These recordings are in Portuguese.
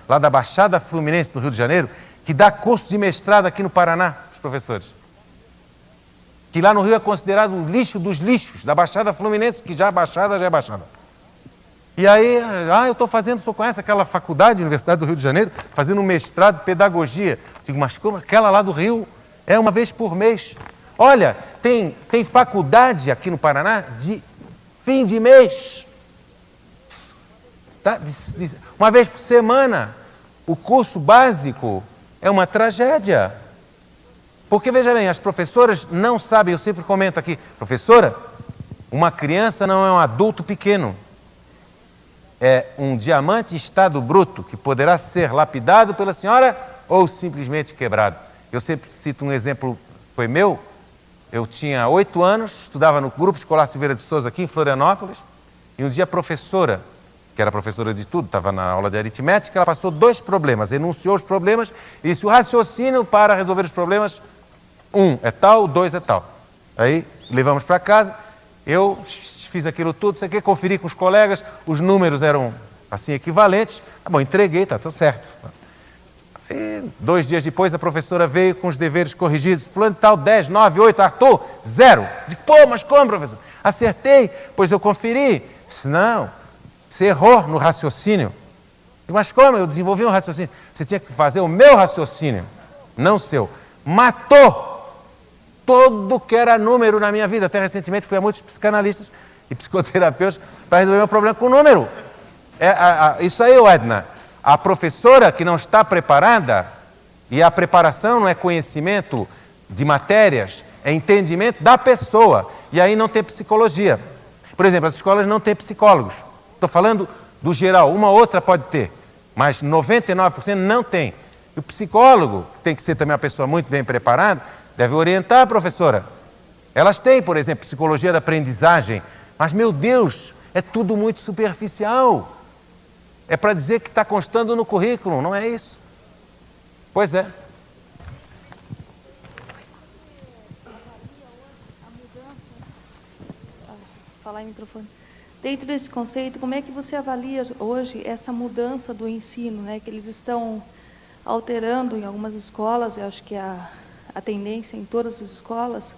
lá da Baixada Fluminense do Rio de Janeiro, que dá curso de mestrado aqui no Paraná, os professores. Que lá no Rio é considerado um lixo dos lixos, da Baixada Fluminense, que já é Baixada. E aí, eu estou fazendo, o senhor conhece aquela faculdade, Universidade do Rio de Janeiro, fazendo um mestrado de pedagogia. Digo, mas como? Aquela lá do Rio é uma vez por mês. Olha, tem faculdade aqui no Paraná de fim de mês. Tá? Uma vez por semana. O curso básico é uma tragédia. Porque, veja bem, as professoras não sabem, eu sempre comento aqui, professora, uma criança não é um adulto pequeno. É um diamante em estado bruto, que poderá ser lapidado pela senhora ou simplesmente quebrado. Eu sempre cito um exemplo, foi meu. Eu tinha 8 anos, estudava no Grupo Escolar Silveira de Souza, aqui em Florianópolis, e um dia a professora, que era professora de tudo, estava na aula de aritmética, ela passou 2 problemas, enunciou os problemas e disse o raciocínio para resolver os problemas, 1 é tal, 2 é tal. Aí, levamos para casa, eu fiz aquilo tudo, sei o que, conferi com os colegas, os números eram, assim, equivalentes. Tá bom, entreguei, tá tudo certo. E 2 dias depois, a professora veio com os deveres corrigidos. Fulano tal, 10, 9, 8, Arthur, 0. Digo, pô, mas como, professor? Acertei, pois eu conferi. Disse, não, você errou no raciocínio. Digo, mas como? Eu desenvolvi um raciocínio. Você tinha que fazer o meu raciocínio, não o seu. Matou todo que era número na minha vida. Até recentemente fui a muitos psicanalistas e psicoterapeutas para resolver o meu problema com o número. Isso aí, Edna. A professora que não está preparada, e a preparação não é conhecimento de matérias, é entendimento da pessoa. E aí não tem psicologia. Por exemplo, as escolas não têm psicólogos. Estou falando do geral, uma ou outra pode ter, mas 99% não tem. E o psicólogo, que tem que ser também uma pessoa muito bem preparada, deve orientar a professora. Elas têm, por exemplo, psicologia da aprendizagem, mas, meu Deus, é tudo muito superficial. É para dizer que está constando no currículo, não é isso? Pois é. Falar em microfone. Dentro desse conceito, como é que você avalia hoje essa mudança do ensino, né? Que eles estão alterando em algumas escolas, eu acho que a tendência em todas as escolas,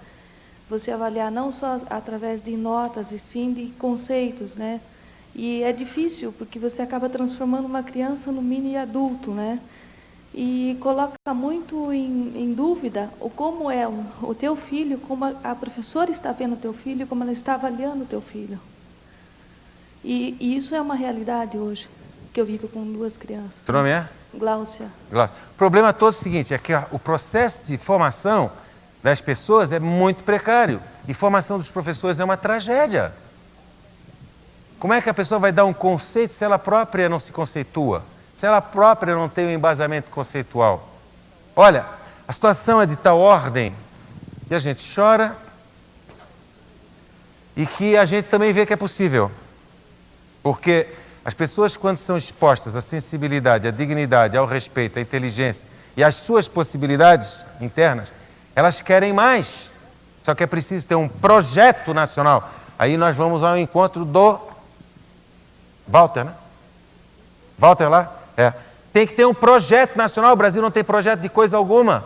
você avaliar não só através de notas, e sim de conceitos, né? E é difícil, porque você acaba transformando uma criança no mini adulto, né? E coloca muito em dúvida como é o teu filho, como a professora está vendo o teu filho, como ela está avaliando o teu filho. E isso é uma realidade hoje, que eu vivo com 2 crianças. Seu nome é? Gláucia. Gláucia. O problema todo é o seguinte, é que o processo de formação das pessoas é muito precário. E formação dos professores é uma tragédia. Como é que a pessoa vai dar um conceito se ela própria não se conceitua? Se ela própria não tem um embasamento conceitual? Olha, a situação é de tal ordem que a gente chora e que a gente também vê que é possível. Porque as pessoas, quando são expostas à sensibilidade, à dignidade, ao respeito, à inteligência e às suas possibilidades internas, elas querem mais. Só que é preciso ter um projeto nacional. Aí nós vamos ao encontro do Walter, né? Walter lá? É. Tem que ter um projeto nacional. O Brasil não tem projeto de coisa alguma.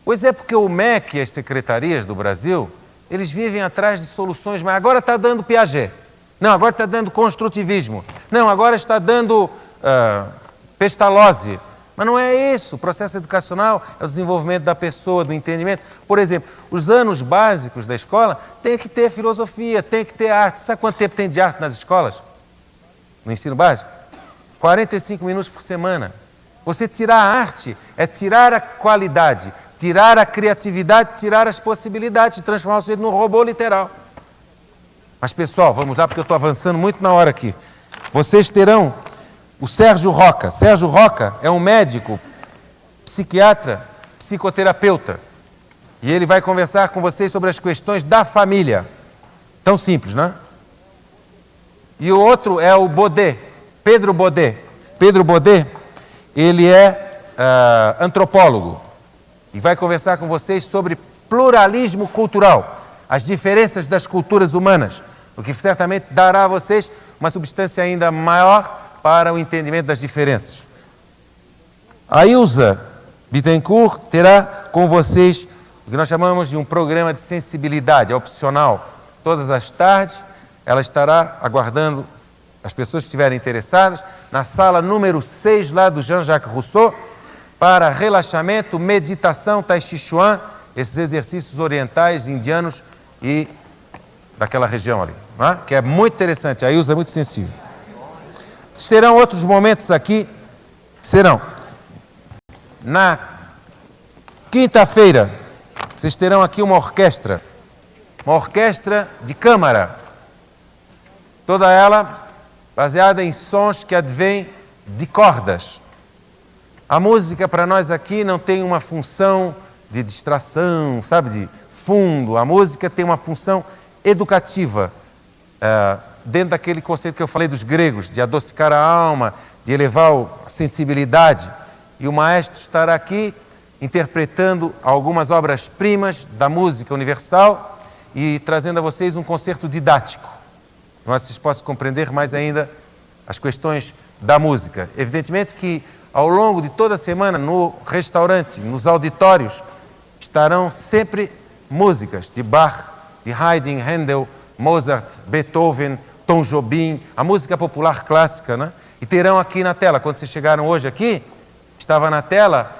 Pois é, porque o MEC e as secretarias do Brasil, eles vivem atrás de soluções, mas agora está dando Piaget. Não, agora está dando construtivismo. Não, agora está dando Pestalozzi. Mas não é isso. O processo educacional é o desenvolvimento da pessoa, do entendimento. Por exemplo, os anos básicos da escola tem que ter filosofia, tem que ter arte. Sabe quanto tempo tem de arte nas escolas? No ensino básico? 45 minutos por semana. Você tirar a arte é tirar a qualidade, tirar a criatividade, tirar as possibilidades de transformar o sujeito num robô literal. Mas, pessoal, vamos lá, porque eu estou avançando muito na hora aqui. Vocês terão o Sérgio Roca. Sérgio Roca é um médico, psiquiatra, psicoterapeuta. E ele vai conversar com vocês sobre as questões da família. Tão simples, não é? E o outro é o Baudet, Pedro Baudet. Pedro Baudet, ele é antropólogo. E vai conversar com vocês sobre pluralismo cultural, as diferenças das culturas humanas, o que certamente dará a vocês uma substância ainda maior para o entendimento das diferenças. A Ilza Bittencourt terá com vocês o que nós chamamos de um programa de sensibilidade, é opcional. Todas as tardes, ela estará aguardando as pessoas que estiverem interessadas na sala número 6, lá do Jean-Jacques Rousseau, para relaxamento, meditação, Tai Chi Chuan, esses exercícios orientais, indianos e daquela região ali, não é? Que é muito interessante, a Ilza é muito sensível. Vocês terão outros momentos aqui, serão na quinta-feira, vocês terão aqui uma orquestra de câmara, toda ela baseada em sons que advêm de cordas. A música para nós aqui não tem uma função de distração, sabe, de fundo. A música tem uma função educativa, dentro daquele conceito que eu falei dos gregos, de adocicar a alma, de elevar a sensibilidade. E o maestro estará aqui interpretando algumas obras-primas da música universal e trazendo a vocês um concerto didático, mas vocês possam compreender mais ainda as questões da música. Evidentemente que ao longo de toda a semana, no restaurante, nos auditórios, estarão sempre músicas de Bach, de Haydn, Handel, Mozart, Beethoven, Tom Jobim, a música popular clássica, né? E terão aqui na tela, quando vocês chegaram hoje aqui, estava na tela,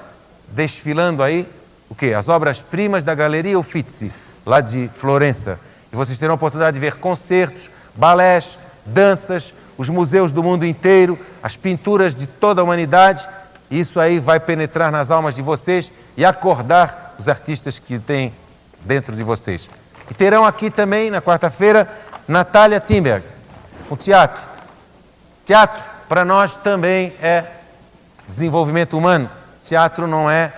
desfilando aí, o quê? As obras-primas da Galeria Uffizi, lá de Florença. E vocês terão a oportunidade de ver concertos, balés, danças, os museus do mundo inteiro, as pinturas de toda a humanidade. Isso aí vai penetrar nas almas de vocês e acordar os artistas que têm dentro de vocês. E terão aqui também, na quarta-feira, Natália Timberg, um teatro. Teatro, para nós, também é desenvolvimento humano. Teatro não é,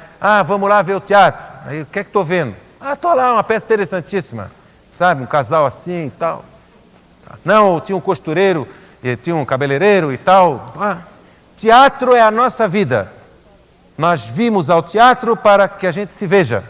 vamos lá ver o teatro. Aí, o que é que estou vendo? Estou lá, uma peça interessantíssima. Sabe, um casal assim e tal. Não, tinha um costureiro, tinha um cabeleireiro e tal. Teatro é a nossa vida. Nós vimos ao teatro para que a gente se veja.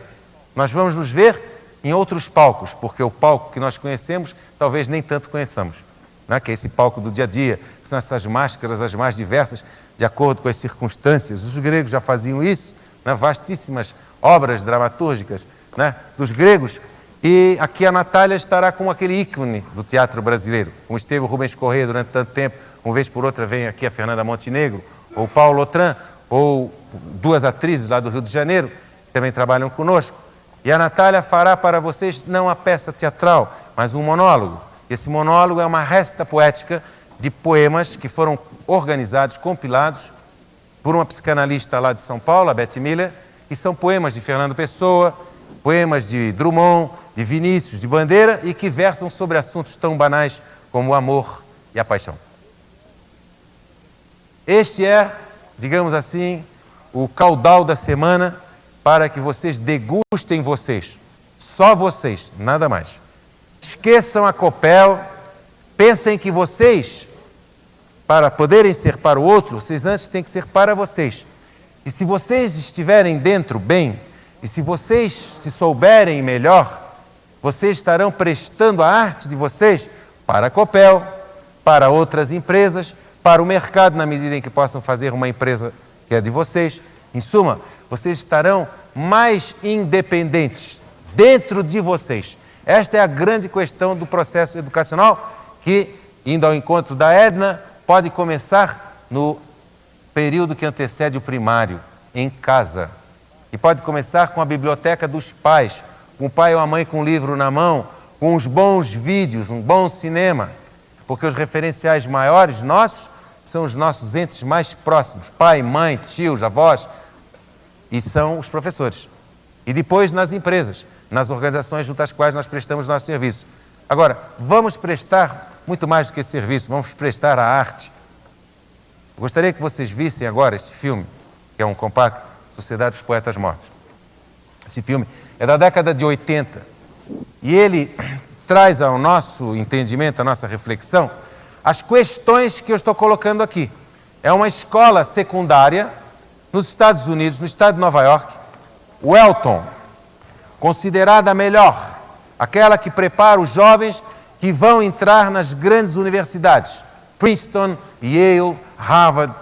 Nós vamos nos ver em outros palcos, porque o palco que nós conhecemos, talvez nem tanto conheçamos. Né? Que é esse palco do dia a dia, que são essas máscaras as mais diversas, de acordo com as circunstâncias. Os gregos já faziam isso, né? Vastíssimas obras dramatúrgicas, né? Dos gregos. E aqui a Natália estará com aquele ícone do teatro brasileiro, como esteve o Rubens Corrêa durante tanto tempo. Uma vez por outra vem aqui a Fernanda Montenegro, ou Paulo Otran, ou duas atrizes lá do Rio de Janeiro, que também trabalham conosco. E a Natália fará para vocês não a peça teatral, mas um monólogo. Esse monólogo é uma resta poética de poemas que foram organizados, compilados por uma psicanalista lá de São Paulo, a Beth Miller, e são poemas de Fernando Pessoa, poemas de Drummond, de Vinícius, de Bandeira, e que versam sobre assuntos tão banais como o amor e a paixão. Este é, digamos assim, o caudal da semana para que vocês degustem vocês, só vocês, nada mais. Esqueçam a Copel, pensem que vocês, para poderem ser para o outro, vocês antes têm que ser para vocês. E se vocês estiverem dentro bem, e se vocês se souberem melhor, vocês estarão prestando a arte de vocês para a Copel, para outras empresas, para o mercado, na medida em que possam fazer uma empresa que é de vocês. Em suma, vocês estarão mais independentes dentro de vocês. Esta é a grande questão do processo educacional que, indo ao encontro da Edna, pode começar no período que antecede o primário, em casa. E pode começar com a biblioteca dos pais, com o pai ou a mãe com um livro na mão, com os bons vídeos, um bom cinema, porque os referenciais maiores nossos são os nossos entes mais próximos, pai, mãe, tios, avós, e são os professores. E depois nas empresas, nas organizações junto às quais nós prestamos nosso serviço. Agora, vamos prestar muito mais do que esse serviço, vamos prestar a arte. Eu gostaria que vocês vissem agora este filme, que é um compacto, Sociedade dos Poetas Mortos. Esse filme é da década de 80 e ele traz ao nosso entendimento, à nossa reflexão, as questões que eu estou colocando aqui. É uma escola secundária nos Estados Unidos, no estado de Nova York, Welton, considerada a melhor, aquela que prepara os jovens que vão entrar nas grandes universidades, Princeton, Yale, Harvard,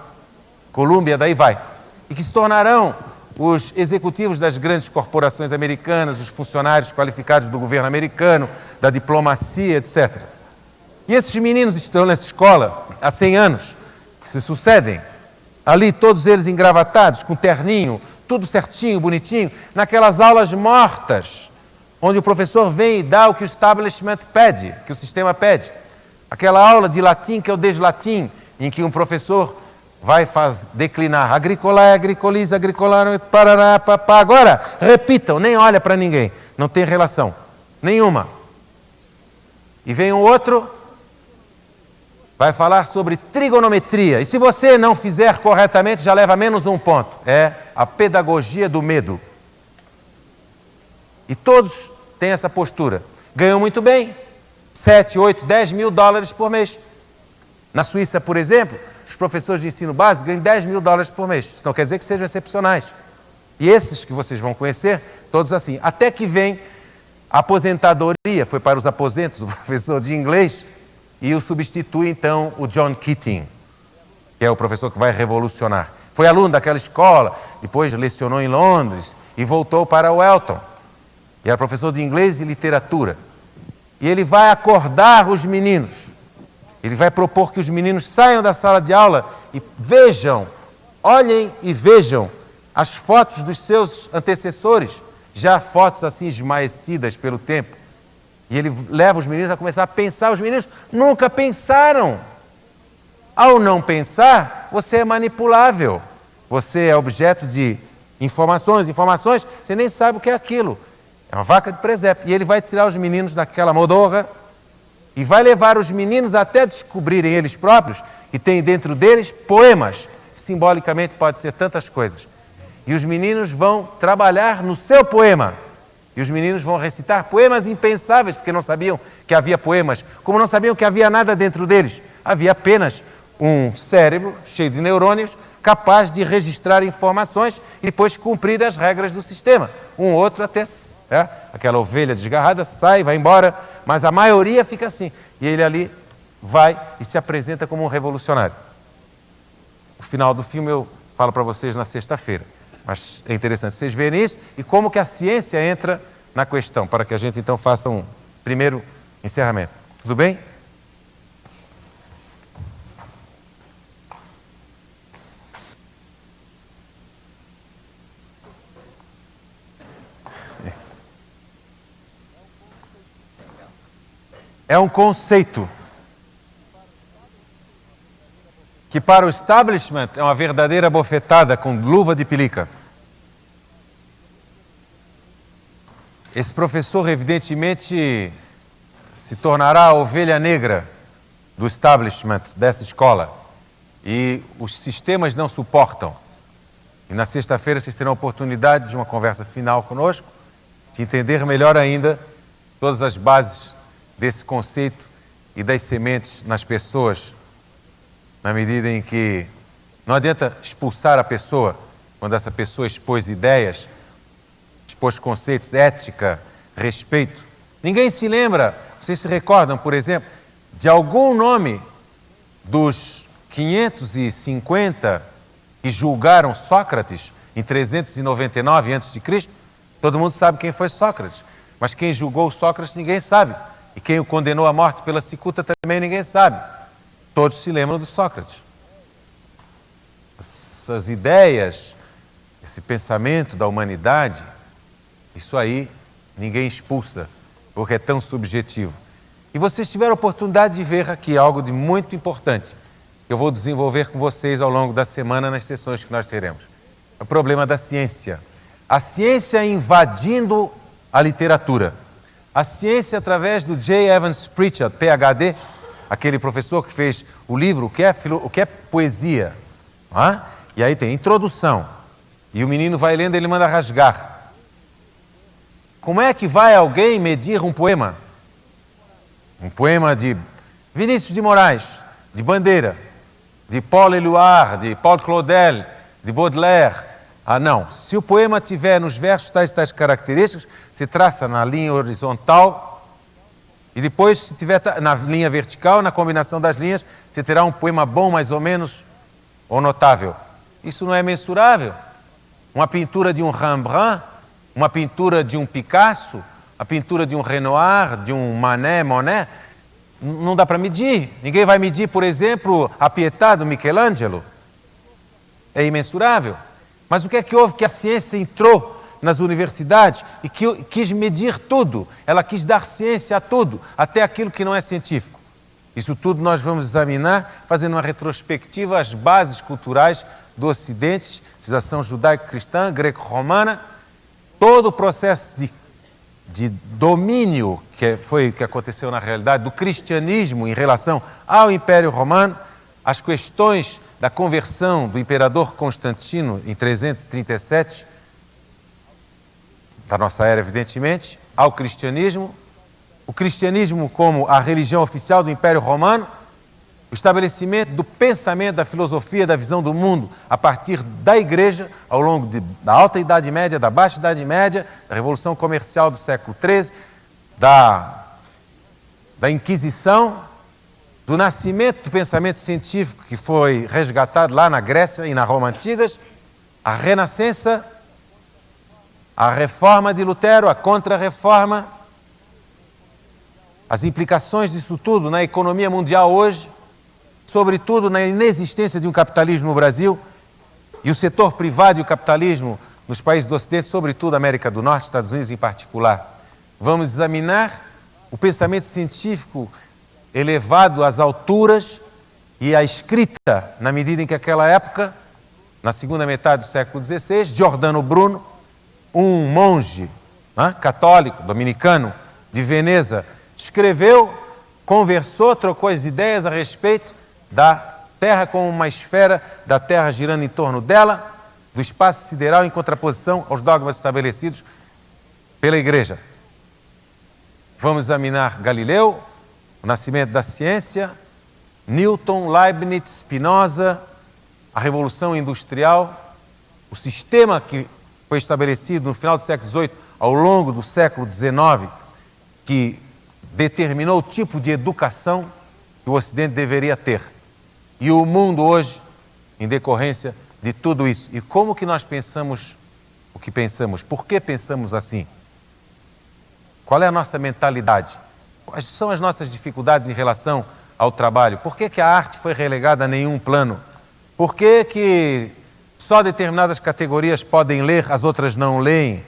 Columbia, daí vai. E que se tornarão os executivos das grandes corporações americanas, os funcionários qualificados do governo americano, da diplomacia, etc. E esses meninos estão nessa escola há 100 anos, que se sucedem, ali todos eles engravatados, com terninho, tudo certinho, bonitinho, naquelas aulas mortas, onde o professor vem e dá o que o establishment pede, que o sistema pede. Aquela aula de latim que é o deslatim, em que um professor vai declinar agricolar, agricoliza, agricolar, parará, papá. Agora, repitam, nem olha para ninguém, não tem relação nenhuma. E vem um outro, vai falar sobre trigonometria. E se você não fizer corretamente, já leva menos um ponto. É a pedagogia do medo. E todos têm essa postura. Ganham muito bem. 7, 8, 10 mil dólares por mês. Na Suíça, por exemplo, os professores de ensino básico ganham 10 mil dólares por mês. Isso não quer dizer que sejam excepcionais. E esses que vocês vão conhecer, todos assim. Até que vem a aposentadoria, foi para os aposentos, o professor de inglês, e o substitui, então, o John Keating, que é o professor que vai revolucionar. Foi aluno daquela escola, depois lecionou em Londres e voltou para o Elton. E era professor de inglês e literatura. E ele vai acordar os meninos. Ele vai propor que os meninos saiam da sala de aula e vejam, olhem e vejam as fotos dos seus antecessores, já fotos assim esmaecidas pelo tempo. E ele leva os meninos a começar a pensar. Os meninos nunca pensaram. Ao não pensar, você é manipulável. Você é objeto de informações, você nem sabe o que é aquilo. É uma vaca de presépio. E ele vai tirar os meninos daquela modorra e vai levar os meninos até descobrirem eles próprios que tem dentro deles poemas. Simbolicamente pode ser tantas coisas. E os meninos vão trabalhar no seu poema. E os meninos vão recitar poemas impensáveis, porque não sabiam que havia poemas, como não sabiam que havia nada dentro deles. Havia apenas um cérebro cheio de neurônios, capaz de registrar informações e depois cumprir as regras do sistema. Um outro até, aquela ovelha desgarrada, sai, vai embora, mas a maioria fica assim. E ele ali vai e se apresenta como um revolucionário. O final do filme eu falo para vocês na sexta-feira. Mas é interessante vocês verem isso e como que a ciência entra na questão, para que a gente então faça um primeiro encerramento. Tudo bem? É um conceito que para o establishment é uma verdadeira bofetada com luva de pelica. Esse professor, evidentemente, se tornará a ovelha negra do establishment dessa escola. E os sistemas não suportam. E na sexta-feira vocês terão a oportunidade de uma conversa final conosco, de entender melhor ainda todas as bases desse conceito e das sementes nas pessoas, na medida em que não adianta expulsar a pessoa quando essa pessoa expôs ideias, expôs conceitos, ética, respeito. Ninguém se lembra, vocês se recordam, por exemplo, de algum nome dos 550 que julgaram Sócrates em 399 a.C.? Todo mundo sabe quem foi Sócrates, mas quem julgou Sócrates ninguém sabe. E quem o condenou à morte pela cicuta também ninguém sabe. Todos se lembram de Sócrates. Essas ideias, esse pensamento da humanidade, isso aí ninguém expulsa, porque é tão subjetivo. E vocês tiveram a oportunidade de ver aqui algo de muito importante, que eu vou desenvolver com vocês ao longo da semana nas sessões que nós teremos. É o problema da ciência. A ciência invadindo a literatura. A ciência através do J. Evans Pritchard, PhD, aquele professor que fez o livro O que é Poesia. E aí tem introdução. E o menino vai lendo e ele manda rasgar. Como é que vai alguém medir um poema? Um poema de Vinícius de Moraes, de Bandeira, de Paul Éluard, de Paul Claudel, de Baudelaire. Não. Se o poema tiver nos versos tais características, se traça na linha horizontal E depois, se tiver na linha vertical, na combinação das linhas, você terá um poema bom, mais ou menos, ou notável. Isso não é mensurável. Uma pintura de um Rembrandt, uma pintura de um Picasso, a pintura de um Renoir, de um Monet, não dá para medir. Ninguém vai medir, por exemplo, a Pietà do Michelangelo. É imensurável. Mas o que é que houve? Que a ciência entrou nas universidades e que quis medir tudo. Ela quis dar ciência a tudo, até aquilo que não é científico. Isso tudo nós vamos examinar, fazendo uma retrospectiva às bases culturais do Ocidente, civilização judaico-cristã, greco-romana, todo o processo de domínio que aconteceu na realidade do cristianismo em relação ao Império Romano, as questões da conversão do imperador Constantino em 337, da nossa era, evidentemente, ao cristianismo, o cristianismo como a religião oficial do Império Romano, o estabelecimento do pensamento, da filosofia, da visão do mundo a partir da Igreja, ao longo da Alta Idade Média, da Baixa Idade Média, da Revolução Comercial do século XIII, da Inquisição, do nascimento do pensamento científico que foi resgatado lá na Grécia e na Roma antigas, a Renascença, a Reforma de Lutero, a Contra-Reforma, as implicações disso tudo na economia mundial hoje, sobretudo na inexistência de um capitalismo no Brasil e o setor privado e o capitalismo nos países do Ocidente, sobretudo América do Norte, Estados Unidos em particular. Vamos examinar o pensamento científico elevado às alturas e a escrita, na medida em que aquela época, na segunda metade do século XVI, Giordano Bruno, um monge católico, dominicano, de Veneza, escreveu, conversou, trocou as ideias a respeito da Terra como uma esfera, da Terra girando em torno dela, do espaço sideral em contraposição aos dogmas estabelecidos pela Igreja. Vamos examinar Galileu, o nascimento da ciência, Newton, Leibniz, Spinoza, a Revolução Industrial, o sistema que foi estabelecido no final do século XVIII, ao longo do século XIX, que determinou o tipo de educação que o Ocidente deveria ter. E o mundo hoje, em decorrência de tudo isso. E como que nós pensamos o que pensamos? Por que pensamos assim? Qual é a nossa mentalidade? Quais são as nossas dificuldades em relação ao trabalho? Por que a arte foi relegada a nenhum plano? Por que só determinadas categorias podem ler, as outras não leem?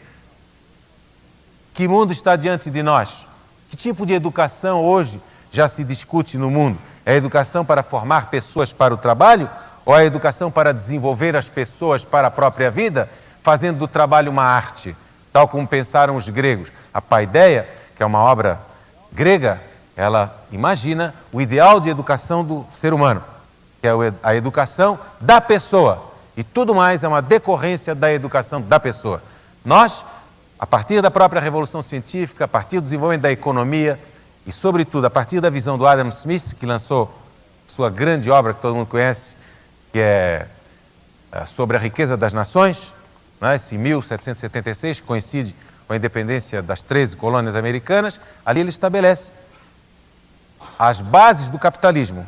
Que mundo está diante de nós? Que tipo de educação hoje já se discute no mundo? É a educação para formar pessoas para o trabalho? Ou é a educação para desenvolver as pessoas para a própria vida, fazendo do trabalho uma arte, tal como pensaram os gregos? A Paideia, que é uma obra grega, ela imagina o ideal de educação do ser humano, que é a educação da pessoa. E tudo mais é uma decorrência da educação da pessoa. Nós, a partir da própria Revolução Científica, a partir do desenvolvimento da economia e, sobretudo, a partir da visão do Adam Smith, que lançou sua grande obra que todo mundo conhece, que é sobre a riqueza das nações, né? Esse 1776, que coincide com a independência das 13 colônias americanas, ali ele estabelece as bases do capitalismo.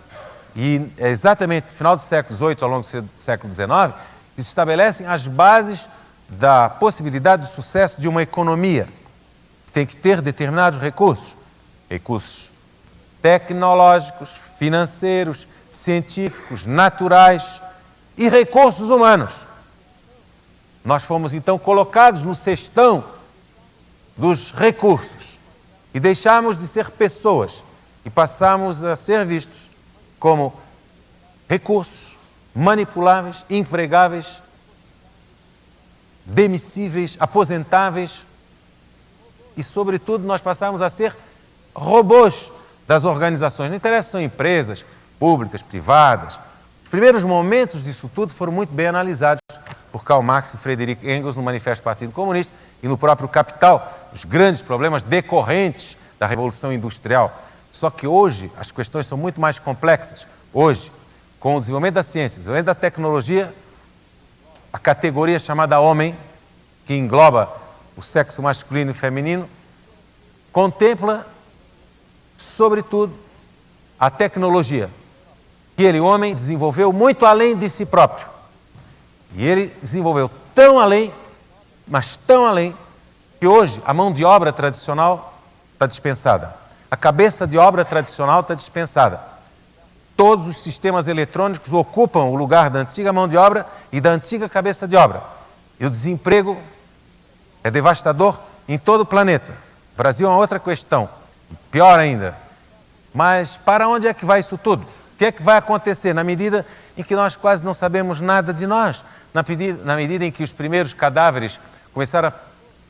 E é exatamente no final do século XVIII, ao longo do século XIX, que se estabelecem as bases da possibilidade de sucesso de uma economia. Tem que ter determinados recursos. Recursos tecnológicos, financeiros, científicos, naturais e recursos humanos. Nós fomos então colocados no cestão dos recursos e deixamos de ser pessoas e passamos a ser vistos como recursos manipuláveis, empregáveis, demissíveis, aposentáveis e, sobretudo, nós passamos a ser robôs das organizações. Não interessa se são empresas públicas, privadas. Os primeiros momentos disso tudo foram muito bem analisados por Karl Marx e Friedrich Engels no Manifesto do Partido Comunista e no próprio Capital, os grandes problemas decorrentes da Revolução Industrial. Só que hoje as questões são muito mais complexas. Hoje, com o desenvolvimento da ciência, o desenvolvimento da tecnologia, a categoria chamada homem, que engloba o sexo masculino e feminino, contempla sobretudo, a tecnologia, que ele, homem, desenvolveu muito além de si próprio. E ele desenvolveu tão além, mas tão além, que hoje a mão de obra tradicional está dispensada. A cabeça de obra tradicional está dispensada. Todos os sistemas eletrônicos ocupam o lugar da antiga mão de obra e da antiga cabeça de obra. E o desemprego é devastador em todo o planeta. O Brasil é uma outra questão, pior ainda. Mas para onde é que vai isso tudo? O que é que vai acontecer na medida em que nós quase não sabemos nada de nós? Na medida em que os primeiros cadáveres começaram a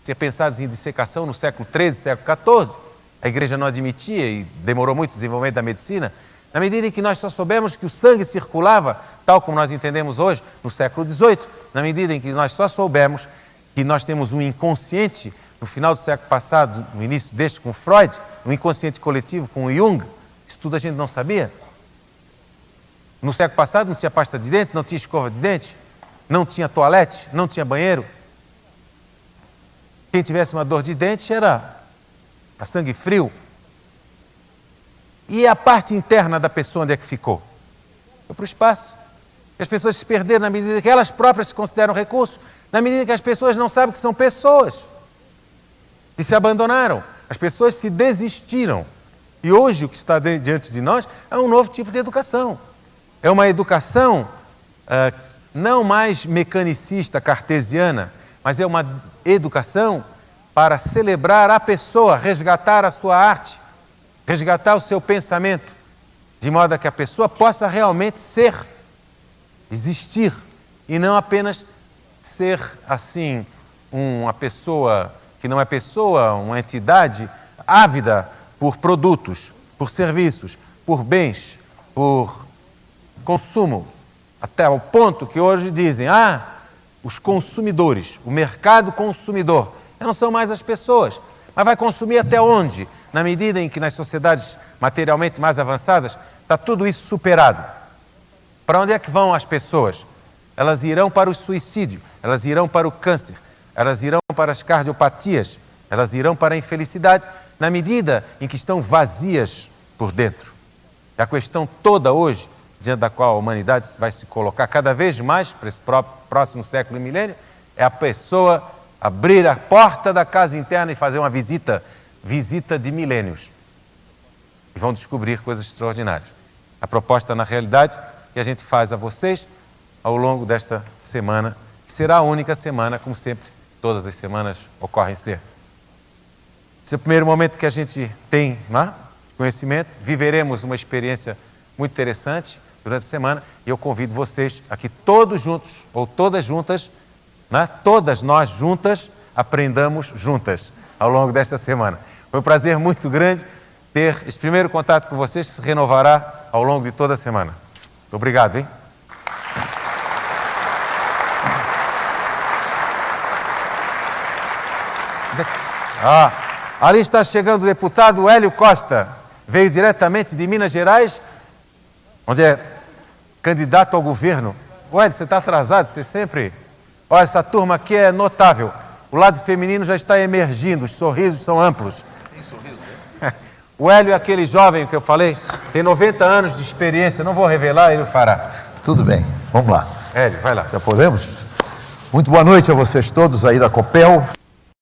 ser pensados em dissecação no século XIII, século XIV, a igreja não admitia e demorou muito o desenvolvimento da medicina. Na medida em que nós só soubemos que o sangue circulava, tal como nós entendemos hoje, no século XVIII, na medida em que nós só soubemos que nós temos um inconsciente, no final do século passado, no início deste com Freud, um inconsciente coletivo com Jung, isso tudo a gente não sabia. No século passado não tinha pasta de dente, não tinha escova de dente, não tinha toalete, não tinha banheiro. Quem tivesse uma dor de dente era a sangue frio. E a parte interna da pessoa, onde é que ficou? Foi para o espaço. As pessoas se perderam na medida que elas próprias se consideram recurso, na medida que as pessoas não sabem que são pessoas. E se abandonaram. As pessoas se desistiram. E hoje o que está diante de nós é um novo tipo de educação. É uma educação não mais mecanicista, cartesiana, mas é uma educação para celebrar a pessoa, resgatar a sua arte, resgatar o seu pensamento, de modo a que a pessoa possa realmente ser, existir, e não apenas ser, assim, uma pessoa que não é pessoa, uma entidade ávida por produtos, por serviços, por bens, por consumo, até o ponto que hoje dizem, os consumidores, o mercado consumidor, não são mais as pessoas, mas vai consumir até onde? Na medida em que nas sociedades materialmente mais avançadas está tudo isso superado. Para onde é que vão as pessoas? Elas irão para o suicídio, elas irão para o câncer, elas irão para as cardiopatias, elas irão para a infelicidade, na medida em que estão vazias por dentro. E a questão toda hoje, diante da qual a humanidade vai se colocar cada vez mais para esse próximo século e milênio, é a pessoa abrir a porta da casa interna e fazer uma visita de milênios. E vão descobrir coisas extraordinárias. A proposta, na realidade, que a gente faz a vocês ao longo desta semana, que será a única semana, como sempre, todas as semanas ocorrem ser. Esse é o primeiro momento que a gente tem conhecimento, viveremos uma experiência muito interessante durante a semana, e eu convido vocês a que todos juntos, ou todas juntas, todas nós juntas, aprendamos juntas ao longo desta semana. Foi um prazer muito grande ter esse primeiro contato com vocês, que se renovará ao longo de toda a semana. Muito obrigado, hein? Ali está chegando o deputado Hélio Costa, veio diretamente de Minas Gerais, onde é candidato ao governo. Hélio, você está atrasado, você sempre... Olha, essa turma aqui é notável. O lado feminino já está emergindo, os sorrisos são amplos. Tem sorriso, né? O Hélio é aquele jovem que eu falei, tem 90 anos de experiência, não vou revelar, ele o fará. Tudo bem, vamos lá. Hélio, vai lá. Já podemos? Muito boa noite a vocês todos aí da Copel.